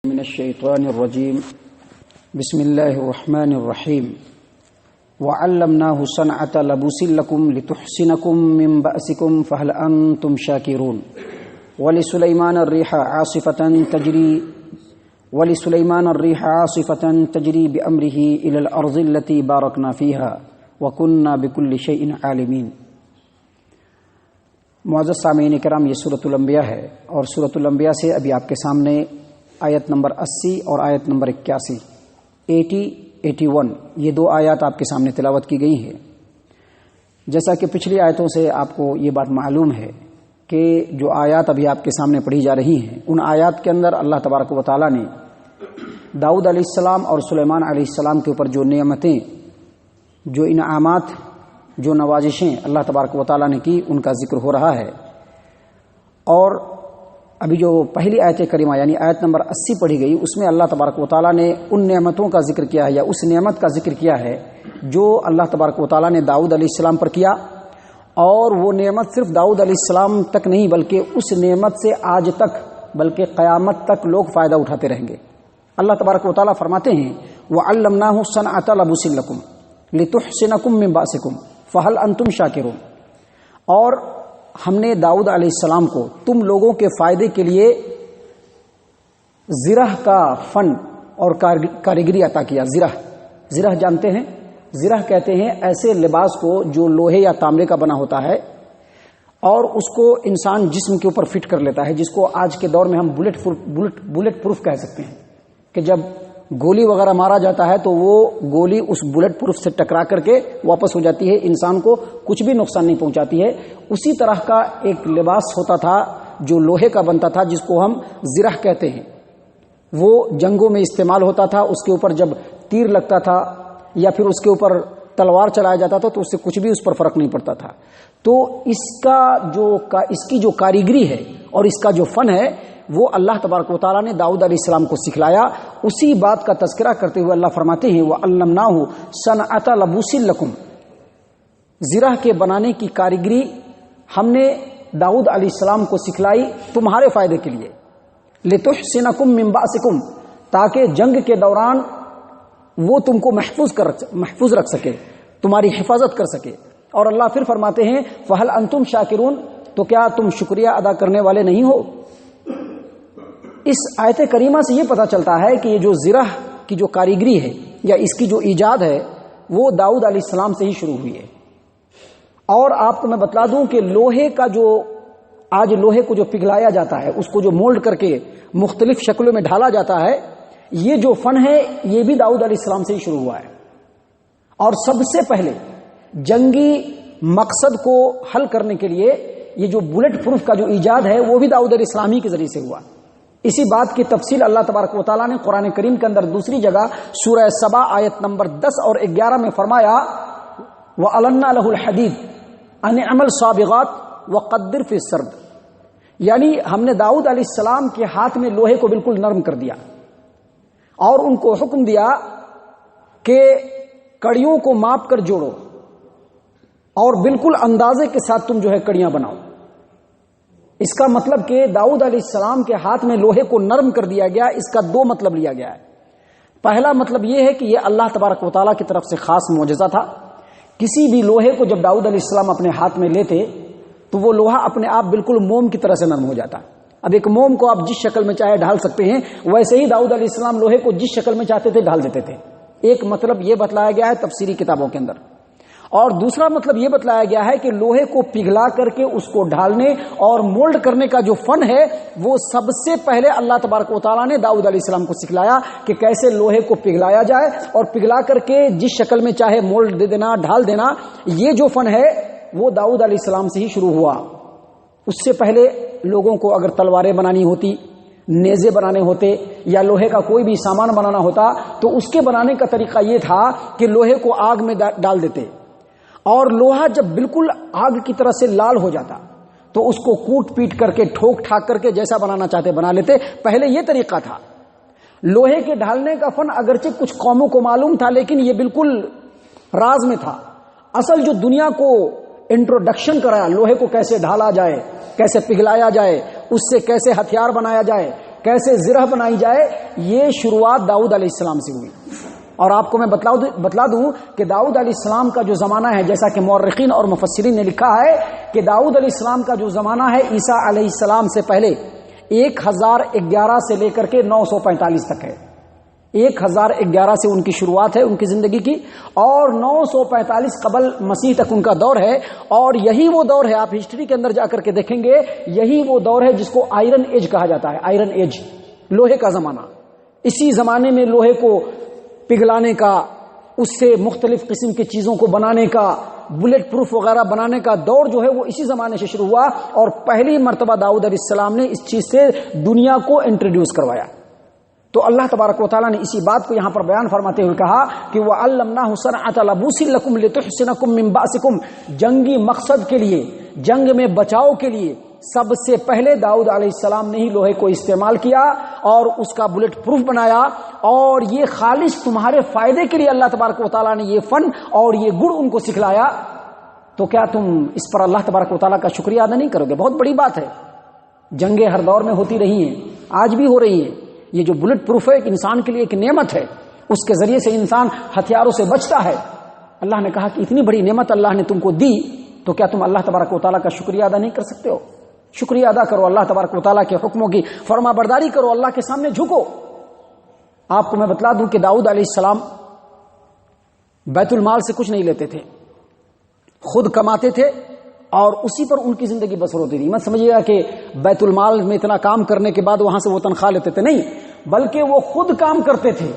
من الشيطان الرجيم بسم الله الرحمن الرحيم وعلمناه صنعة لبوس لكم لتحسنكم من بأسكم فهل أنتم شاكرون ولسليمان الريح عاصفة تجري بأمره إلى الأرض التي باركنا فيها وكنا بكل شيء عالمين۔ معزز سامعین کرام، یہ سورۃ الانبیاء ہے اور سورۃ الانبیاء سے ابھی آپ کے سامنے آیت نمبر 80 اور آیت نمبر 81 81 یہ دو آیات آپ کے سامنے تلاوت کی گئی ہیں۔ جیسا کہ پچھلی آیتوں سے آپ کو یہ بات معلوم ہے کہ جو آیات ابھی آپ کے سامنے پڑھی جا رہی ہیں ان آیات کے اندر اللہ تبارک و تعالیٰ نے داؤد علیہ السلام اور سلیمان علیہ السلام کے اوپر جو نعمتیں، جو انعامات، جو نوازشیں اللہ تبارک و تعالیٰ نے کی ان کا ذکر ہو رہا ہے۔ اور ابھی جو پہلی آیت کریمہ یعنی آیت نمبر 80 پڑھی گئی اس میں اللہ تبارک و تعالیٰ نے ان نعمتوں کا ذکر کیا ہے یا اس نعمت کا ذکر کیا ہے جو اللہ تبارک و تعالیٰ نے داؤد علیہ السلام پر کیا، اور وہ نعمت صرف داؤد علیہ السلام تک نہیں بلکہ اس نعمت سے آج تک بلکہ قیامت تک لوگ فائدہ اٹھاتے رہیں گے۔ اللہ تبارک و تعالیٰ فرماتے ہیں وَعَلَّمْنَاهُ صَنْعَةَ لَبُوسٍ لَكُمْ لِتُحْسِنَكُم مِّن بَأْسِكُمْ فَهَلْ أَنْتُمْ شَاكِرُونَ، اور ہم نے داؤد علیہ السلام کو تم لوگوں کے فائدے کے لیے زرہ کا فن اور کاریگری عطا کیا۔ زرہ جانتے ہیں؟ زرہ کہتے ہیں ایسے لباس کو جو لوہے یا تانبے کا بنا ہوتا ہے اور اس کو انسان جسم کے اوپر فٹ کر لیتا ہے، جس کو آج کے دور میں ہم بلٹ پروف کہہ سکتے ہیں کہ جب گولی وغیرہ مارا جاتا ہے تو وہ گولی اس بلٹ پروف سے ٹکرا کر کے واپس ہو جاتی ہے، انسان کو کچھ بھی نقصان نہیں پہنچاتی ہے۔ اسی طرح کا ایک لباس ہوتا تھا جو لوہے کا بنتا تھا جس کو ہم زرہ کہتے ہیں، وہ جنگوں میں استعمال ہوتا تھا۔ اس کے اوپر جب تیر لگتا تھا یا پھر اس کے اوپر تلوار چلایا جاتا تھا تو اس سے کچھ بھی اس پر فرق نہیں پڑتا تھا۔ تو اس کی جو کاریگری ہے اور اس کا جو فن ہے وہ اللہ تبارک و تعالیٰ نے داؤد علیہ السلام کو سکھلایا۔ اسی بات کا تذکرہ کرتے ہوئے اللہ فرماتے ہیں وَعَلَّمْنَاهُ صَنْعَةَ لَبُوسٍ لَكُمْ، زرہ کے بنانے کی کاریگری ہم نے داؤد علیہ السلام کو سکھلائی تمہارے فائدے کے لیے، لِتُحْسِنَكُم مِّن بَأْسِكُم، تاکہ جنگ کے دوران وہ تم کو محفوظ رکھ سکے، تمہاری حفاظت کر سکے۔ اور اللہ پھر فرماتے ہیں فَهَلْ أَنْتُمْ شَاكِرُونَ، تو کیا تم شکریہ ادا کرنے والے نہیں ہو؟ اس آیت کریمہ سے یہ پتہ چلتا ہے کہ یہ جو زرہ کی جو کاریگری ہے یا اس کی جو ایجاد ہے وہ داؤد علیہ السلام سے ہی شروع ہوئی ہے۔ اور آپ کو میں بتلا دوں کہ لوہے کا جو آج لوہے کو جو پگھلایا جاتا ہے، اس کو جو مولڈ کر کے مختلف شکلوں میں ڈھالا جاتا ہے، یہ جو فن ہے یہ بھی داؤد علیہ السلام سے ہی شروع ہوا ہے۔ اور سب سے پہلے جنگی مقصد کو حل کرنے کے لیے یہ جو بلٹ پروف کا جو ایجاد ہے وہ بھی داؤد علیہ السلام ہی کے ذریعے سے ہوا۔ اسی بات کی تفصیل اللہ تبارک و تعالیٰ نے قرآن کریم کے اندر دوسری جگہ سورہ سبا آیت نمبر 10 اور 11 میں فرمایا وَأَلَنَّا لَهُ الْحَدِيدَ أَنِ اعْمَلْ صَابِغَاتٍ وَقَدِّرْ فِي السَّرْدِ، یعنی ہم نے داؤد علیہ السلام کے ہاتھ میں لوہے کو بالکل نرم کر دیا اور ان کو حکم دیا کہ کڑیوں کو ماپ کر جوڑو اور بالکل اندازے کے ساتھ تم جو ہے کڑیاں بناؤ۔ اس کا مطلب کہ داؤد علیہ السلام کے ہاتھ میں لوہے کو نرم کر دیا گیا، اس کا دو مطلب لیا گیا ہے۔ پہلا مطلب یہ ہے کہ یہ اللہ تبارک و تعالیٰ کی طرف سے خاص معجزہ تھا۔ کسی بھی لوہے کو جب داؤد علیہ السلام اپنے ہاتھ میں لیتے تو وہ لوہا اپنے آپ بالکل موم کی طرح سے نرم ہو جاتا۔ اب ایک موم کو آپ جس شکل میں چاہے ڈھال سکتے ہیں، ویسے ہی داؤد علیہ السلام لوہے کو جس شکل میں چاہتے تھے ڈھال دیتے تھے۔ ایک مطلب یہ بتلایا گیا ہے تفسیری کتابوں کے اندر، اور دوسرا مطلب یہ بتلایا گیا ہے کہ لوہے کو پگھلا کر کے اس کو ڈھالنے اور مولڈ کرنے کا جو فن ہے وہ سب سے پہلے اللہ تبارک و تعالیٰ نے داؤد علیہ السلام کو سکھلایا کہ کیسے لوہے کو پگھلایا جائے اور پگھلا کر کے جس شکل میں چاہے مولڈ دے دینا، ڈھال دینا۔ یہ جو فن ہے وہ داؤد علیہ السلام سے ہی شروع ہوا۔ اس سے پہلے لوگوں کو اگر تلواریں بنانی ہوتی، نیزے بنانے ہوتے یا لوہے کا کوئی بھی سامان بنانا ہوتا تو اس کے بنانے کا طریقہ یہ تھا کہ لوہے کو آگ میں ڈال دیتے، اور لوہا جب بالکل آگ کی طرح سے لال ہو جاتا تو اس کو کوٹ پیٹ کر کے ٹھوک ٹھاک کر کے جیسا بنانا چاہتے بنا لیتے۔ پہلے یہ طریقہ تھا۔ لوہے کے ڈھالنے کا فن اگرچہ کچھ قوموں کو معلوم تھا لیکن یہ بالکل راز میں تھا۔ اصل جو دنیا کو انٹروڈکشن کرایا لوہے کو کیسے ڈھالا جائے، کیسے پگھلایا جائے، اس سے کیسے ہتھیار بنایا جائے، کیسے زرہ بنائی جائے، یہ شروعات داؤد علیہ السلام سے ہوئی۔ اور آپ کو میں بتلا دوں کہ داؤد علیہ السلام کا جو زمانہ ہے، جیسا کہ مورخین اور مفسرین نے لکھا ہے کہ داؤد علیہ السلام کا جو زمانہ ہے عیسیٰ علیہ السلام سے پہلے 1011 سے لے کر کے 945 تک ہے۔ 1011 سے ان کی شروعات ہے ان کی زندگی کی، اور 945 قبل مسیح تک ان کا دور ہے۔ اور یہی وہ دور ہے، آپ ہسٹری کے اندر جا کر کے دیکھیں گے، یہی وہ دور ہے جس کو آئرن ایج کہا جاتا ہے، آئرن ایج، لوہے کا زمانہ۔ اسی زمانے میں لوہے کو پگھلانے کا، اس سے مختلف قسم کی چیزوں کو بنانے کا، بلٹ پروف وغیرہ بنانے کا دور جو ہے وہ اسی زمانے سے شروع ہوا، اور پہلی مرتبہ داؤد علیہ السلام نے اس چیز سے دنیا کو انٹروڈیوس کروایا۔ تو اللہ تبارک و تعالیٰ نے اسی بات کو یہاں پر بیان فرماتے ہوئے کہا کہ وَعَلَّمْنَاهُ صَنْعَةَ لَبُوسٍ لَكُمْ لِتُحْصِنَكُم مِّن بَأْسِكُمْ، جنگی مقصد کے لیے، جنگ میں بچاؤ کے لیے سب سے پہلے داؤد علیہ السلام نے ہی لوہے کو استعمال کیا اور اس کا بلٹ پروف بنایا، اور یہ خالص تمہارے فائدے کے لیے اللہ تبارک و تعالیٰ نے یہ فن اور یہ گڑ ان کو سکھلایا۔ تو کیا تم اس پر اللہ تبارک و تعالیٰ کا شکریہ ادا نہیں کرو گے؟ بہت بڑی بات ہے۔ جنگیں ہر دور میں ہوتی رہی ہیں، آج بھی ہو رہی ہیں۔ یہ جو بلٹ پروف ہے ایک انسان کے لیے ایک نعمت ہے، اس کے ذریعے سے انسان ہتھیاروں سے بچتا ہے۔ اللہ نے کہا کہ اتنی بڑی نعمت اللہ نے تم کو دی، تو کیا تم اللہ تبارک و تعالیٰ کا شکریہ ادا نہیں کر سکتے ہو؟ شکریہ ادا کرو، اللہ تبارک و تعالیٰ کے حکموں کی فرما برداری کرو، اللہ کے سامنے جھکو۔ آپ کو میں بتلا دوں کہ داؤد علیہ السلام بیت المال سے کچھ نہیں لیتے تھے، خود کماتے تھے اور اسی پر ان کی زندگی بسر ہوتی تھی۔ مت سمجھیے گا کہ بیت المال میں اتنا کام کرنے کے بعد وہاں سے وہ تنخواہ لیتے تھے، نہیں، بلکہ وہ خود کام کرتے تھے،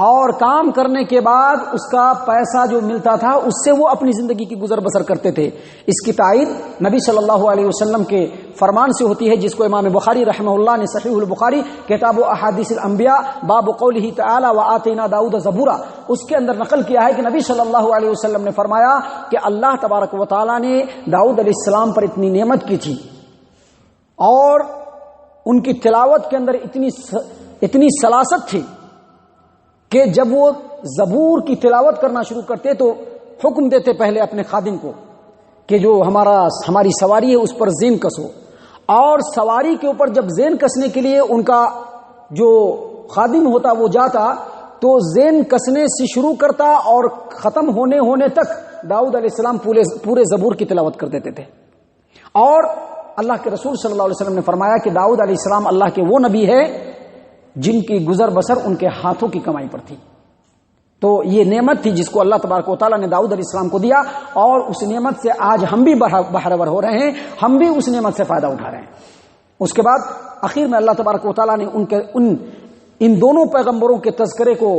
اور کام کرنے کے بعد اس کا پیسہ جو ملتا تھا اس سے وہ اپنی زندگی کی گزر بسر کرتے تھے۔ اس کی تائید نبی صلی اللہ علیہ وسلم کے فرمان سے ہوتی ہے، جس کو امام بخاری رحمہ اللہ نے صحیح البخاری کتاب احادیث الانبیاء باب قولہ تعالی وآتینا داؤد زبورا، اس کے اندر نقل کیا ہے کہ نبی صلی اللہ علیہ وسلم نے فرمایا کہ اللہ تبارک و تعالی نے داؤد علیہ السلام پر اتنی نعمت کی تھی، اور ان کی تلاوت کے اندر اتنی سلاست تھی کہ جب وہ زبور کی تلاوت کرنا شروع کرتے تو حکم دیتے پہلے اپنے خادم کو کہ جو ہماری سواری ہے اس پر زین کسو، اور سواری کے اوپر جب زین کسنے کے لیے ان کا جو خادم ہوتا وہ جاتا تو زین کسنے سے شروع کرتا اور ختم ہونے تک داؤد علیہ السلام پورے زبور کی تلاوت کر دیتے تھے۔ اور اللہ کے رسول صلی اللہ علیہ وسلم نے فرمایا کہ داؤد علیہ السلام اللہ کے وہ نبی ہے جن کی گزر بسر ان کے ہاتھوں کی کمائی پر تھی۔ تو یہ نعمت تھی جس کو اللہ تبارک و تعالیٰ نے داؤد علیہ السلام کو دیا، اور اس نعمت سے آج ہم بھی بہرور ہو رہے ہیں، ہم بھی اس نعمت سے فائدہ اٹھا رہے ہیں۔ اس کے بعد آخر میں اللہ تبارک و تعالیٰ نے ان دونوں پیغمبروں کے تذکرے کو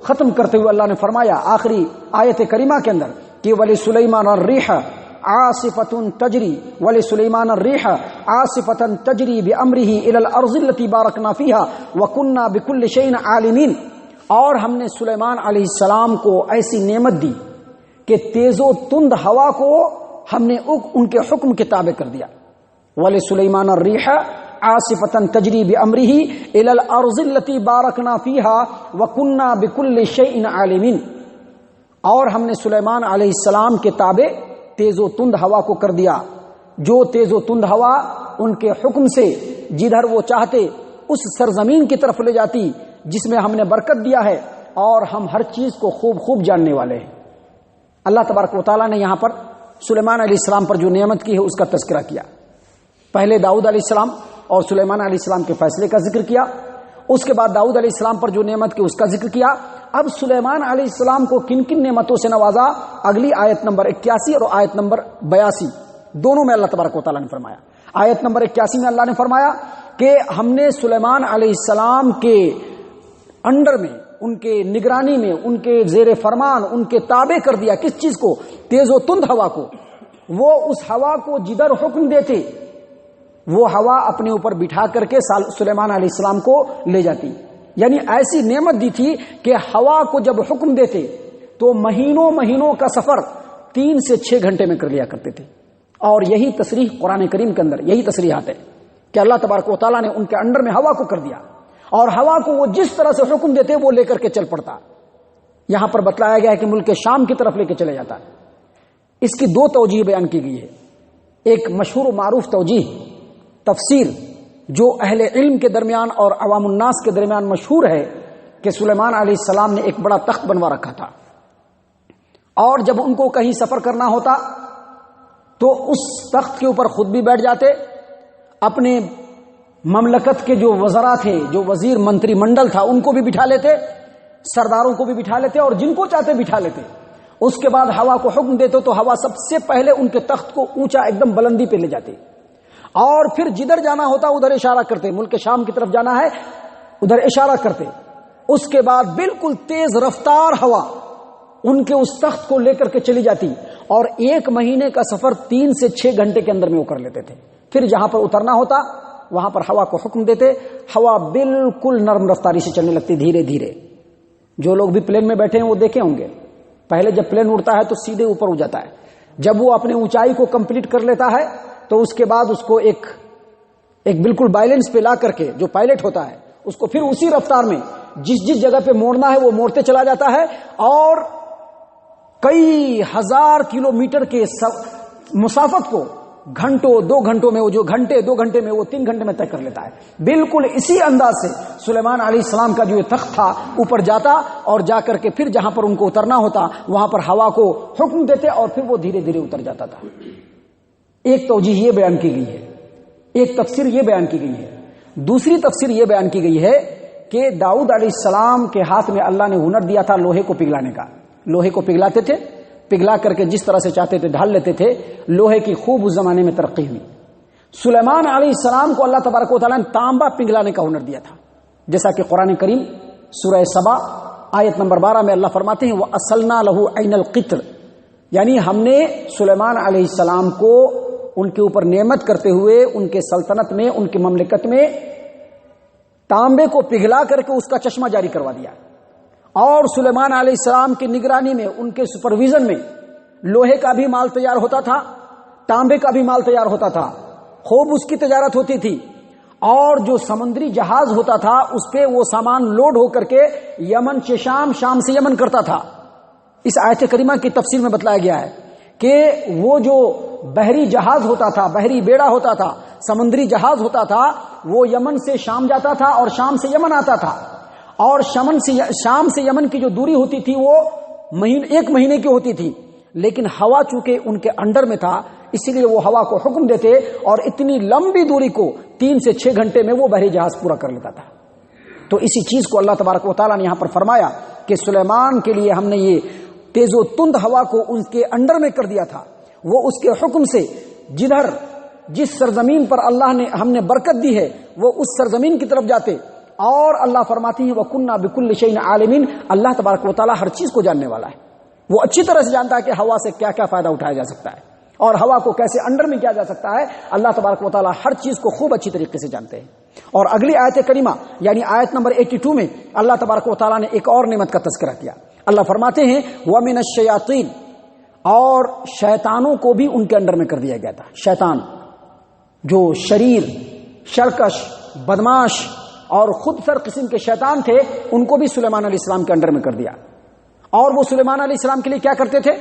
ختم کرتے ہوئے اللہ نے فرمایا آخری آیت کریمہ کے اندر کہ وَلِسُلَيْمَانَ الرِّيحَ عاصفة تجری ولسلیمان الريح عاصفة تجری بأمره إلى الأرض التي باركنا فيها وكنا بكل شيء عالمين، اور ہم نے سلیمان علیہ السلام کو ایسی نعمت دی کہ تیز و تند ہوا کو ہم نے ان کے حکم کے تابع کر دیا۔ ولسلیمان الريح عاصفة تجری بأمره إلى الأرض التي باركنا فيها وكنا بكل شيء عالمين، اور ہم نے سلیمان علیہ السلام کے تابع تیز و تند ہوا کو کر دیا، جو تیز و تند ہوا ان کے حکم سے جدھر وہ چاہتے اس سرزمین کی طرف لے جاتی جس میں ہم نے برکت دیا ہے، اور ہم ہر چیز کو خوب جاننے والے ہیں۔ اللہ تبارک و تعالیٰ نے یہاں پر سلیمان علیہ السلام پر جو نعمت کی ہے اس کا تذکرہ کیا۔ پہلے داؤد علیہ السلام اور سلیمان علیہ السلام کے فیصلے کا ذکر کیا، اس کے بعد داؤد علیہ السلام پر جو نعمت کی اس کا ذکر کیا۔ اب سلیمان علیہ السلام کو کن کن نعمتوں سے نوازا، اگلی آیت نمبر 81 اور آیت نمبر 82 دونوں میں اللہ تبارک و تعالیٰ نے فرمایا۔ آیت نمبر 81 میں اللہ نے فرمایا کہ ہم نے سلیمان علیہ السلام کے انڈر میں، ان کے نگرانی میں، ان کے زیر فرمان، ان کے تابع کر دیا کس چیز کو؟ تیز و تند ہوا کو۔ وہ اس ہوا کو جدھر حکم دیتے وہ ہوا اپنے اوپر بٹھا کر کے سلیمان علیہ السلام کو لے جاتی، یعنی ایسی نعمت دی تھی کہ ہوا کو جب حکم دیتے تو مہینوں کا سفر 3 سے 6 گھنٹے میں کر لیا کرتے تھے۔ اور یہی تصریح قرآن کریم کے اندر یہی تصریحات ہے کہ اللہ تبارک و تعالیٰ نے ان کے انڈر میں ہوا کو کر دیا، اور ہوا کو وہ جس طرح سے حکم دیتے وہ لے کر کے چل پڑتا۔ یہاں پر بتلایا گیا ہے کہ ملک شام کی طرف لے کے چلے جاتا۔ اس کی 2 توجیہ بیان کی گئی ہے۔ ایک مشہور و معروف توجیہ تفسیر جو اہل علم کے درمیان اور عوام الناس کے درمیان مشہور ہے کہ سلیمان علیہ السلام نے ایک بڑا تخت بنوا رکھا تھا، اور جب ان کو کہیں سفر کرنا ہوتا تو اس تخت کے اوپر خود بھی بیٹھ جاتے، اپنے مملکت کے جو وزراء تھے، جو وزیر منتری منڈل تھا، ان کو بھی بٹھا لیتے، سرداروں کو بھی بٹھا لیتے، اور جن کو چاہتے بٹھا لیتے۔ اس کے بعد ہوا کو حکم دیتے تو ہوا سب سے پہلے ان کے تخت کو اونچا ایک دم بلندی پہ لے جاتے، اور پھر جدھر جانا ہوتا ادھر اشارہ کرتے، ملک شام کی طرف جانا ہے ادھر اشارہ کرتے۔ اس کے بعد بالکل تیز رفتار ہوا ان کے اس تخت کو لے کر کے چلی جاتی، اور 1 مہینے کا سفر 3 سے 6 گھنٹے کے اندر میں وہ کر لیتے تھے۔ پھر جہاں پر اترنا ہوتا وہاں پر ہوا کو حکم دیتے، ہوا بالکل نرم رفتاری سے چلنے لگتی، دھیرے دھیرے۔ جو لوگ بھی پلین میں بیٹھے ہیں وہ دیکھے ہوں گے، پہلے جب پلین اڑتا ہے تو سیدھے اوپر اڑ جاتا ہے، جب وہ اپنی اونچائی کو کمپلیٹ کر لیتا ہے تو اس کے بعد اس کو ایک بالکل بیلنس پہ لا کر کے جو پائلٹ ہوتا ہے اس کو پھر اسی رفتار میں جس جگہ پہ موڑنا ہے وہ موڑتے چلا جاتا ہے، اور کئی ہزار کلومیٹر کے مسافت کو گھنٹوں 2 گھنٹوں میں، وہ جو گھنٹے 2 گھنٹے میں وہ 3 گھنٹے میں طے کر لیتا ہے۔ بالکل اسی انداز سے سلیمان علیہ السلام کا جو یہ تخت تھا اوپر جاتا، اور جا کر کے پھر جہاں پر ان کو اترنا ہوتا وہاں پر ہوا کو حکم دیتے، اور پھر وہ دھیرے دھیرے اتر جاتا تھا۔ ایک توجیہ یہ بیان کی گئی ہے، ایک تفسیر یہ بیان کی گئی ہے۔ دوسری تفسیر یہ بیان کی گئی ہے کہ داؤد علیہ السلام کے ہاتھ میں اللہ نے ہنر دیا تھا لوہے کو پگھلانے کا، لوہے کو پگھلاتے تھے، پگھلا کر کے جس طرح سے چاہتے تھے ڈھال لیتے تھے۔ لوہے کی خوب اس زمانے میں ترقی ہوئی۔ سلیمان علیہ السلام کو اللہ تبارک و تعالیٰ نے تانبا پگھلانے کا ہنر دیا تھا، جیسا کہ قرآن کریم سورہ سبا آیت نمبر 12 میں اللہ فرماتے ہیں وَأَصَلْنَا لَهُ عَيْنَ الْقِطْرِ، یعنی ہم نے سلیمان علیہ السلام کو ان کے اوپر نعمت کرتے ہوئے ان کے سلطنت میں، ان کی مملکت میں تانبے کو پگھلا کر کے اس کا چشمہ جاری کروا دیا، اور سلیمان علیہ السلام کی نگرانی میں، ان کے سپرویژن میں لوہے کا بھی مال تیار ہوتا تھا، تانبے کا بھی مال تیار ہوتا تھا، خوب اس کی تجارت ہوتی تھی، اور جو سمندری جہاز ہوتا تھا اس پہ وہ سامان لوڈ ہو کر کے یمن سے شام، شام سے یمن کرتا تھا۔ اس آیت کریمہ کی تفسیر میں بتلایا گیا ہے کہ وہ جو بحری جہاز ہوتا تھا، بحری بیڑا ہوتا تھا، سمندری جہاز ہوتا تھا، وہ یمن سے شام جاتا تھا اور شام سے یمن آتا تھا، اور شام سے یمن کی جو دوری ہوتی تھی وہ 1 مہینے کی ہوتی تھی، لیکن ہوا چونکہ ان کے انڈر میں تھا اسی لیے وہ ہوا کو حکم دیتے، اور اتنی لمبی دوری کو 3 سے 6 گھنٹے میں وہ بحری جہاز پورا کر لیتا تھا۔ تو اسی چیز کو اللہ تبارک و تعالیٰ نے یہاں پر فرمایا کہ سلیمان کے لیے ہم نے یہ تیز و تند ہوا کو ان کے انڈر میں کر دیا تھا، وہ اس کے حکم سے جس سرزمین پر اللہ نے ہم نے برکت دی ہے وہ اس سرزمین کی طرف جاتے، اور اللہ فرماتی ہے وَكُنَّا بِكُلِّ شَيْءٍ عَالِمِينَ، اللہ تبارک و تعالیٰ ہر چیز کو جاننے والا ہے، وہ اچھی طرح سے جانتا ہے کہ ہوا سے کیا کیا فائدہ اٹھایا جا سکتا ہے اور ہوا کو کیسے انڈر میں کیا جا سکتا ہے۔ اللہ تبارک و تعالیٰ ہر چیز کو خوب اچھی طریقے سے جانتے ہیں۔ اور اگلی آیت کریمہ یعنی آیت نمبر 82 میں اللہ تبارک و تعالیٰ نے ایک اور نعمت کا تذکرہ کیا۔ اللہ فرماتے ہیں وَمِنَ الشَّيَاطِينِ، اور شیطانوں کو بھی ان کے انڈر میں کر دیا گیا تھا۔ شیطان جو شریر، شرکش، بدماش اور خود سر قسم کے شیطان تھے ان کو بھی سلیمان علیہ السلام کے انڈر میں کر دیا، اور وہ سلیمان علیہ السلام کے لیے کیا کرتے تھے؟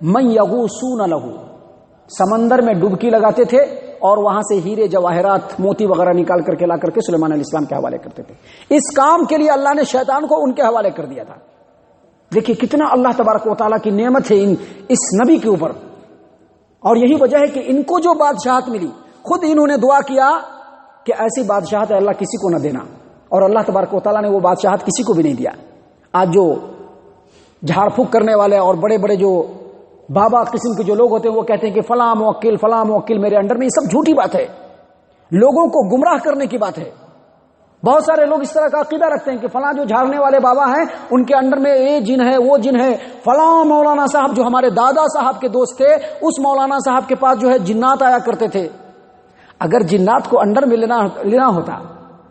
مَن يَغُوصُونَ لَهُ، سمندر میں ڈبکی لگاتے تھے اور وہاں سے ہیرے جواہرات موتی وغیرہ نکال کر کے لا کر کے سلیمان علیہ السلام کے حوالے کرتے تھے۔ اس کام کے لیے اللہ نے شیطان کو ان کے حوالے کر دیا تھا۔ دیکھیے کتنا اللہ تبارک و تعالیٰ کی نعمت ہے اس نبی کے اوپر، اور یہی وجہ ہے کہ ان کو جو بادشاہت ملی خود انہوں نے دعا کیا کہ ایسی بادشاہت اللہ کسی کو نہ دینا، اور اللہ تبارک و تعالیٰ نے وہ بادشاہت کسی کو بھی نہیں دیا۔ آج جو جھاڑ پھونک کرنے والے اور بڑے بڑے جو بابا قسم کے جو لوگ ہوتے ہیں وہ کہتے ہیں کہ فلاں موکل میرے انڈر میں، یہ سب جھوٹی بات ہے، لوگوں کو گمراہ کرنے کی بات ہے۔ بہت سارے لوگ اس طرح کا عقیدہ رکھتے ہیں کہ فلاں جو جھاڑنے والے بابا ہیں ان کے انڈر میں یہ جن ہے وہ جن ہے، فلاں مولانا صاحب جو ہمارے دادا صاحب کے دوست تھے اس مولانا صاحب کے پاس جو ہے جنات آیا کرتے تھے۔ اگر جنات کو انڈر میں لینا ہوتا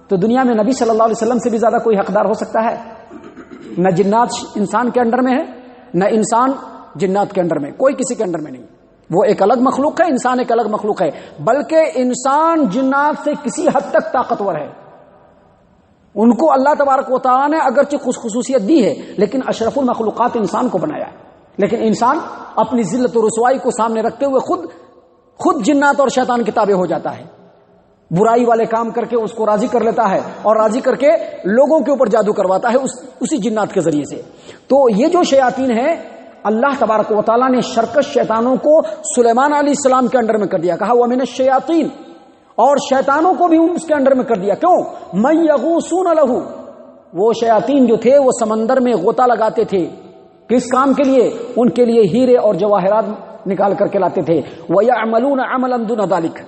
تو دنیا میں نبی صلی اللہ علیہ وسلم سے بھی زیادہ کوئی حقدار ہو سکتا ہے؟ نہ جنات انسان کے انڈر میں ہے، نہ انسان جنات کے انڈر میں، کوئی کسی کے انڈر میں نہیں۔ وہ ایک الگ مخلوق ہے، انسان ایک الگ مخلوق ہے، بلکہ انسان جنات سے کسی حد تک طاقتور ہے۔ ان کو اللہ تبارک و تعالیٰ نے اگرچہ خصوصیت دی ہے لیکن اشرف المخلوقات انسان کو بنایا ہے، لیکن انسان اپنی ذلت و رسوائی کو سامنے رکھتے ہوئے خود جنات اور شیطان کے تابع ہو جاتا ہے۔ برائی والے کام کر کے اس کو راضی کر لیتا ہے اور راضی کر کے لوگوں کے اوپر جادو کرواتا ہے اسی جنات کے ذریعے سے۔ تو یہ جو شیاطین ہیں اللہ تبارک و تعالیٰ نے شرکش شیطانوں کو سلیمان علیہ السلام کے انڈر میں کر دیا، کہا وَمِنَ الشَّيَاطِينِ، اور شیطانوں کو بھی اس کے انڈر میں کر دیا۔ کیوں؟ مَن يَغُوصُونَ لَهُ، وہ شیاطین جو تھے وہ سمندر میں غوطہ لگاتے تھے، کس کام کے لیے؟ ان کے لیے ہیرے اور جواہرات نکال کر کے لاتے تھے۔ وَيَعْمَلُونَ عَمَلًا دُونَ ذَلِكَ،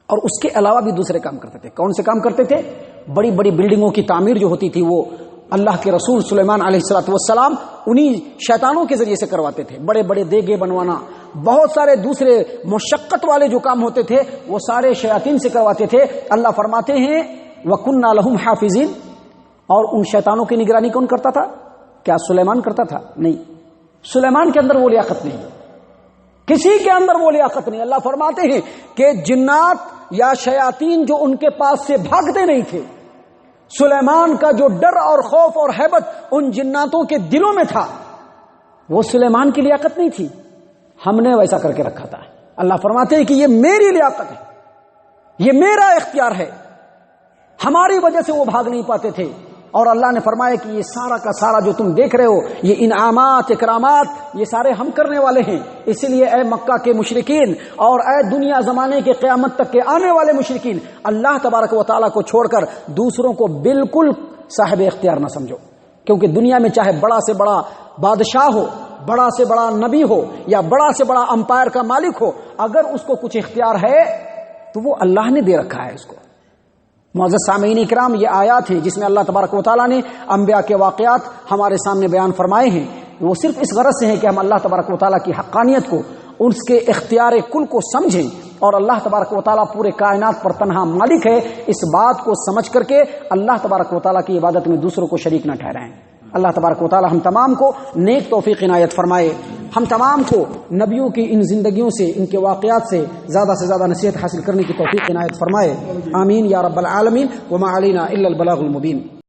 اور اس کے علاوہ بھی دوسرے کام کرتے تھے۔ کون سے کام کرتے تھے؟ بڑی بڑی بلڈنگوں کی تعمیر جو ہوتی تھی وہ اللہ کے رسول سلیمان علیہ السلام انہی شیطانوں کے ذریعے سے کرواتے تھے۔ بڑے بڑے دیگے بنوانا، بہت سارے دوسرے مشقت والے جو کام ہوتے تھے وہ سارے شیاطین سے کرواتے تھے۔ اللہ فرماتے ہیں وَكُنَّا لَهُمْ حَافِظِينَ، اور ان شیطانوں کی نگرانی کون کرتا تھا؟ کیا سلیمان کرتا تھا؟ نہیں، سلیمان کے اندر وہ لیاقت نہیں، کسی کے اندر وہ لیاقت نہیں۔ اللہ فرماتے ہیں کہ جنات یا شیاطین جو ان کے پاس سے بھاگتے نہیں تھے، سلیمان کا جو ڈر اور خوف اور ہیبت ان جناتوں کے دلوں میں تھا وہ سلیمان کی لیاقت نہیں تھی، ہم نے ویسا کر کے رکھا تھا۔ اللہ فرماتے ہیں کہ یہ میری لیاقت ہے، یہ میرا اختیار ہے، ہماری وجہ سے وہ بھاگ نہیں پاتے تھے۔ اور اللہ نے فرمایا کہ یہ سارا کا سارا جو تم دیکھ رہے ہو، یہ انعامات اکرامات، یہ سارے ہم کرنے والے ہیں۔ اسی لیے اے مکہ کے مشرکین اور اے دنیا زمانے کے قیامت تک کے آنے والے مشرکین، اللہ تبارک و تعالیٰ کو چھوڑ کر دوسروں کو بالکل صاحب اختیار نہ سمجھو، کیونکہ دنیا میں چاہے بڑا سے بڑا بادشاہ ہو، بڑا سے بڑا نبی ہو، یا بڑا سے بڑا امپائر کا مالک ہو، اگر اس کو کچھ اختیار ہے تو وہ اللہ نے دے رکھا ہے اس کو۔ معزز سامعین اکرام، یہ آیات ہیں جس میں اللہ تبارک و تعالیٰ نے انبیاء کے واقعات ہمارے سامنے بیان فرمائے ہیں، وہ صرف اس غرض سے ہیں کہ ہم اللہ تبارک و تعالیٰ کی حقانیت کو، اس کے اختیار کل کو سمجھیں، اور اللہ تبارک و تعالیٰ پورے کائنات پر تنہا مالک ہے، اس بات کو سمجھ کر کے اللہ تبارک و تعالیٰ کی عبادت میں دوسروں کو شریک نہ ٹھہرائیں۔ اللہ تبارک و تعالیٰ ہم تمام کو نیک توفیق عنایت فرمائے، ہم تمام کو نبیوں کی ان زندگیوں سے، ان کے واقعات سے زیادہ نصیحت حاصل کرنے کی توفیق عنایت فرمائے، آمین یا رب العالمین۔ وما علینا الا البلاغ المبین۔